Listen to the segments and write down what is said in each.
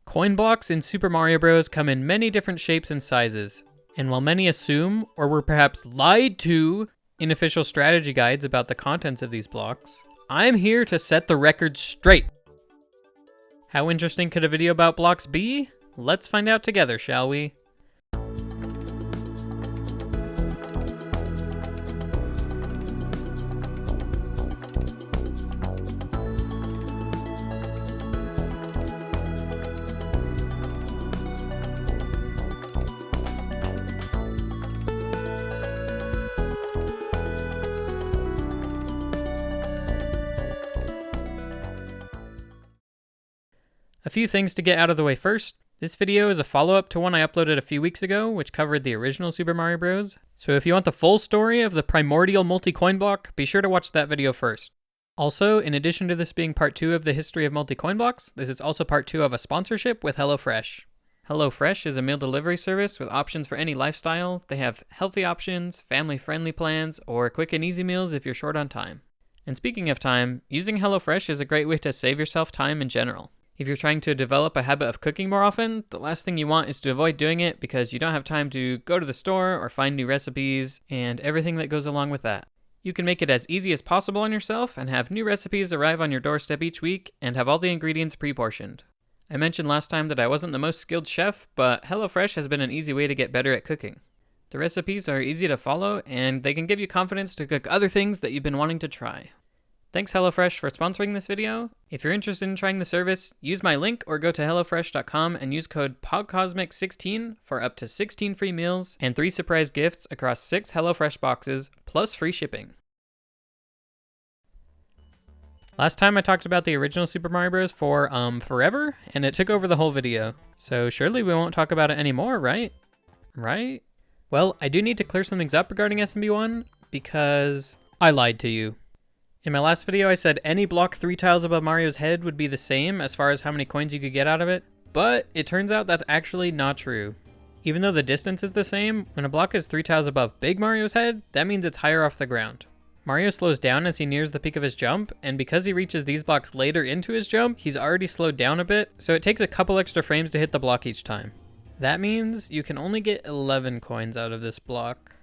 Coin blocks in Super Mario Bros. Come in many different shapes and sizes, and while many assume, or were perhaps lied to, in official strategy guides about the contents of these blocks, I'm here to set the record straight. How interesting could a video about blocks be? Let's find out together, shall we? A few things to get out of the way first. This video is a follow-up to one I uploaded a few weeks ago, which covered the original Super Mario Bros. So if you want the full story of the primordial multi-coin block, be sure to watch that video first. Also, in addition to this being part 2 of the history of multi-coin blocks, this is also part 2 of a sponsorship with HelloFresh. HelloFresh is a meal delivery service with options for any lifestyle. They have healthy options, family-friendly plans, or quick and easy meals if you're short on time. And speaking of time, using HelloFresh is a great way to save yourself time in general. If you're trying to develop a habit of cooking more often, the last thing you want is to avoid doing it because you don't have time to go to the store or find new recipes and everything that goes along with that. You can make it as easy as possible on yourself and have new recipes arrive on your doorstep each week and have all the ingredients pre-portioned. I mentioned last time that I wasn't the most skilled chef, but HelloFresh has been an easy way to get better at cooking. The recipes are easy to follow and they can give you confidence to cook other things that you've been wanting to try. Thanks HelloFresh for sponsoring this video. If you're interested in trying the service, use my link or go to HelloFresh.com and use code POGCOSMIC16 for up to 16 free meals and 3 surprise gifts across 6 HelloFresh boxes, plus free shipping. Last time I talked about the original Super Mario Bros. For forever, and it took over the whole video. So surely we won't talk about it anymore, right? Right? Well, I do need to clear some things up regarding SMB1 because I lied to you. In my last video, I said any block 3 tiles above Mario's head would be the same as far as how many coins you could get out of it, but it turns out that's actually not true. Even though the distance is the same, when a block is 3 tiles above Big Mario's head, that means it's higher off the ground. Mario slows down as he nears the peak of his jump, and because he reaches these blocks later into his jump, he's already slowed down a bit, so it takes a couple extra frames to hit the block each time. That means you can only get 11 coins out of this block.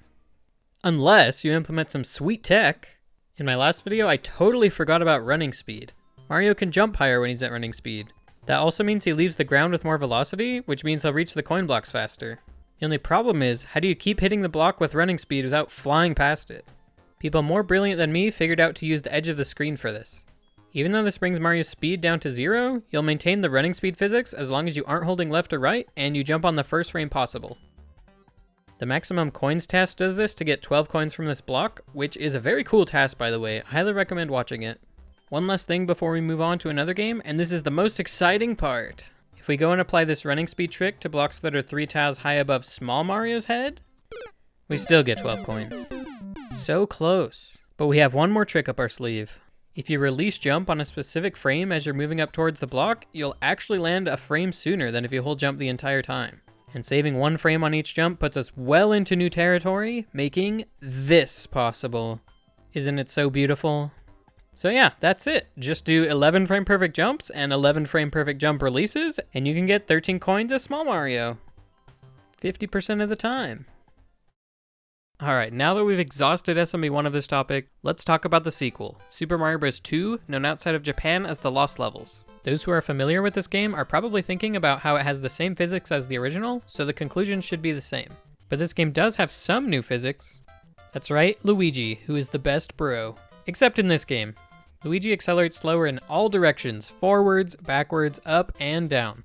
Unless you implement some sweet tech. In my last video, I totally forgot about running speed. Mario can jump higher when he's at running speed. That also means he leaves the ground with more velocity, which means he'll reach the coin blocks faster. The only problem is, how do you keep hitting the block with running speed without flying past it? People more brilliant than me figured out to use the edge of the screen for this. Even though this brings Mario's speed down to 0, you'll maintain the running speed physics as long as you aren't holding left or right and you jump on the first frame possible. The maximum coins task does this to get 12 coins from this block, which is a very cool task by the way. I highly recommend watching it. One last thing before we move on to another game, and this is the most exciting part. If we go and apply this running speed trick to blocks that are 3 tiles high above small Mario's head, we still get 12 coins. So close. But we have one more trick up our sleeve. If you release jump on a specific frame as you're moving up towards the block, you'll actually land a frame sooner than if you hold jump the entire time. And saving 1 frame on each jump puts us well into new territory, making this possible. Isn't it so beautiful? So yeah, that's it. Just do 11 frame perfect jumps and 11 frame perfect jump releases, and you can get 13 coins as Small Mario. 50% of the time. Alright, now that we've exhausted SMB1 of this topic, let's talk about the sequel, Super Mario Bros. 2, known outside of Japan as the Lost Levels. Those who are familiar with this game are probably thinking about how it has the same physics as the original, so the conclusion should be the same. But this game does have some new physics. That's right, Luigi, who is the best bro. Except in this game. Luigi accelerates slower in all directions, forwards, backwards, up, and down.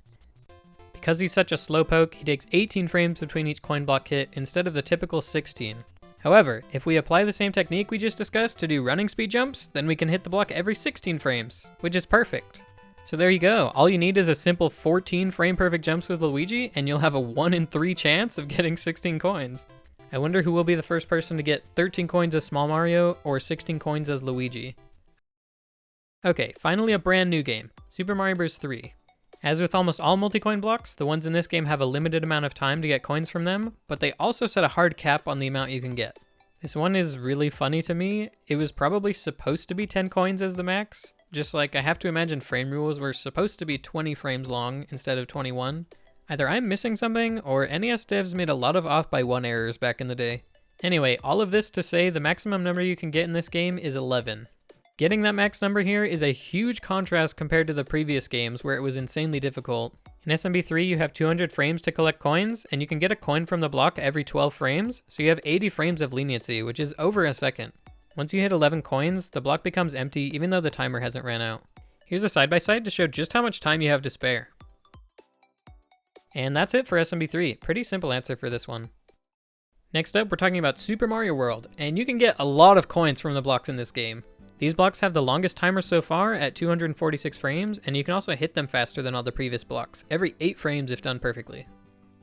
Because he's such a slowpoke, he takes 18 frames between each coin block hit instead of the typical 16. However, if we apply the same technique we just discussed to do running speed jumps, then we can hit the block every 16 frames, which is perfect. So there you go. All you need is a simple 14 frame perfect jumps with Luigi, and you'll have a 1 in 3 chance of getting 16 coins. I wonder who will be the first person to get 13 coins as Small Mario or 16 coins as Luigi. Okay, finally a brand new game, Super Mario Bros. 3. As with almost all multi-coin blocks, the ones in this game have a limited amount of time to get coins from them, but they also set a hard cap on the amount you can get. This one is really funny to me. It was probably supposed to be 10 coins as the max, just like I have to imagine frame rules were supposed to be 20 frames long instead of 21. Either I'm missing something, or NES devs made a lot of off by 1 errors back in the day. Anyway, all of this to say the maximum number you can get in this game is 11. Getting that max number here is a huge contrast compared to the previous games where it was insanely difficult. In SMB3 you have 200 frames to collect coins, and you can get a coin from the block every 12 frames, so you have 80 frames of leniency, which is over a second. Once you hit 11 coins, the block becomes empty even though the timer hasn't ran out. Here's a side-by-side to show just how much time you have to spare. And that's it for SMB3. Pretty simple answer for this one. Next up, we're talking about Super Mario World, and you can get a lot of coins from the blocks in this game. These blocks have the longest timer so far at 246 frames, and you can also hit them faster than all the previous blocks, every 8 frames if done perfectly.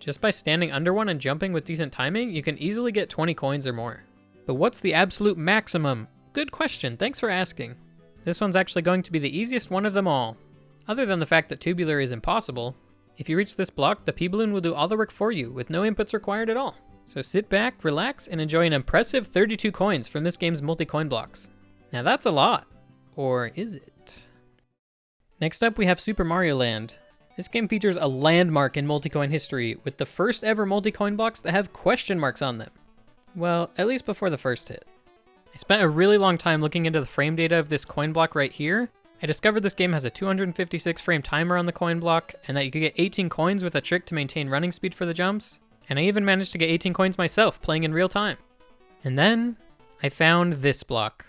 Just by standing under one and jumping with decent timing, you can easily get 20 coins or more. But what's the absolute maximum? Good question, thanks for asking. This one's actually going to be the easiest one of them all. Other than the fact that tubular is impossible, if you reach this block, the P-Balloon will do all the work for you, with no inputs required at all. So sit back, relax, and enjoy an impressive 32 coins from this game's multi-coin blocks. Now that's a lot. Or is it? Next up we have Super Mario Land. This game features a landmark in multi-coin history, with the first ever multi-coin blocks that have question marks on them. Well, at least before the first hit. I spent a really long time looking into the frame data of this coin block right here. I discovered this game has a 256 frame timer on the coin block, and that you could get 18 coins with a trick to maintain running speed for the jumps. And I even managed to get 18 coins myself, playing in real time. And then I found this block,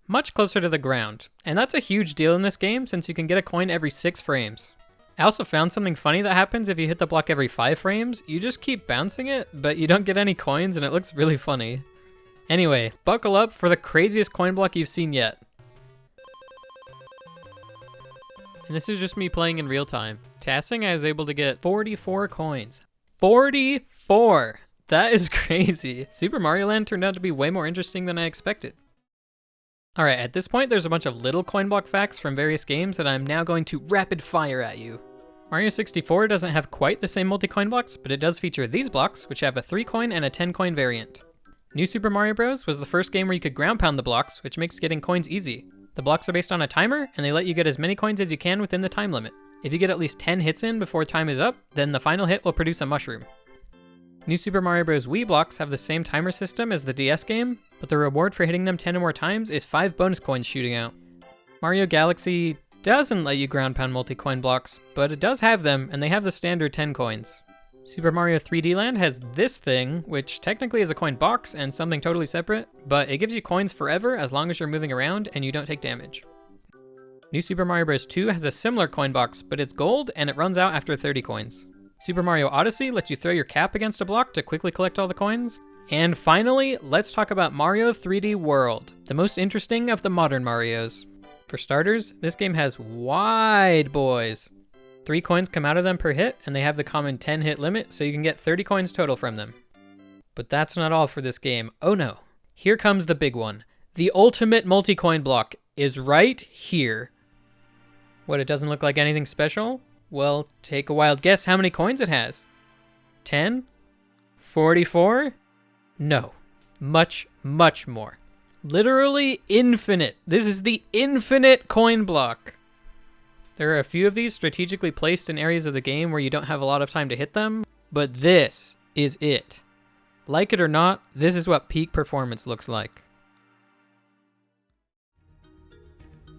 much closer to the ground. And that's a huge deal in this game since you can get a coin every 6 frames. I also found something funny that happens if you hit the block every 5 frames. You just keep bouncing it, but you don't get any coins and it looks really funny. Anyway, buckle up for the craziest coin block you've seen yet. And this is just me playing in real time. Tassing, I was able to get 44 coins. 44! That is crazy. Super Mario Land turned out to be way more interesting than I expected. Alright, at this point there's a bunch of little coin block facts from various games that I'm now going to rapid fire at you. Mario 64 doesn't have quite the same multi-coin blocks, but it does feature these blocks, which have a 3-coin and a 10-coin variant. New Super Mario Bros. Was the first game where you could ground pound the blocks, which makes getting coins easy. The blocks are based on a timer, and they let you get as many coins as you can within the time limit. If you get at least 10 hits in before time is up, then the final hit will produce a mushroom. New Super Mario Bros. Wii blocks have the same timer system as the DS game, but the reward for hitting them 10 or more times is 5 bonus coins shooting out. Mario Galaxy doesn't let you ground pound multi-coin blocks, but it does have them, and they have the standard 10 coins. Super Mario 3D Land has this thing, which technically is a coin box and something totally separate, but it gives you coins forever as long as you're moving around and you don't take damage. New Super Mario Bros. 2 has a similar coin box, but it's gold and it runs out after 30 coins. Super Mario Odyssey lets you throw your cap against a block to quickly collect all the coins. And finally, let's talk about Mario 3D World, the most interesting of the modern Marios. For starters, this game has wide boys. 3 coins come out of them per hit, and they have the common 10 hit limit, so you can get 30 coins total from them. But that's not all for this game. Oh no, here comes the big one. The ultimate multi-coin block is right here. What, it doesn't look like anything special? Well, take a wild guess how many coins it has. 10? 44? No, much, much more. Literally infinite. This is the infinite coin block. There are a few of these strategically placed in areas of the game where you don't have a lot of time to hit them, but this is it. Like it or not, this is what peak performance looks like.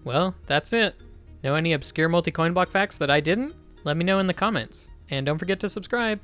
Well, that's it. Know any obscure multi-coin block facts that I didn't? Let me know in the comments. And don't forget to subscribe.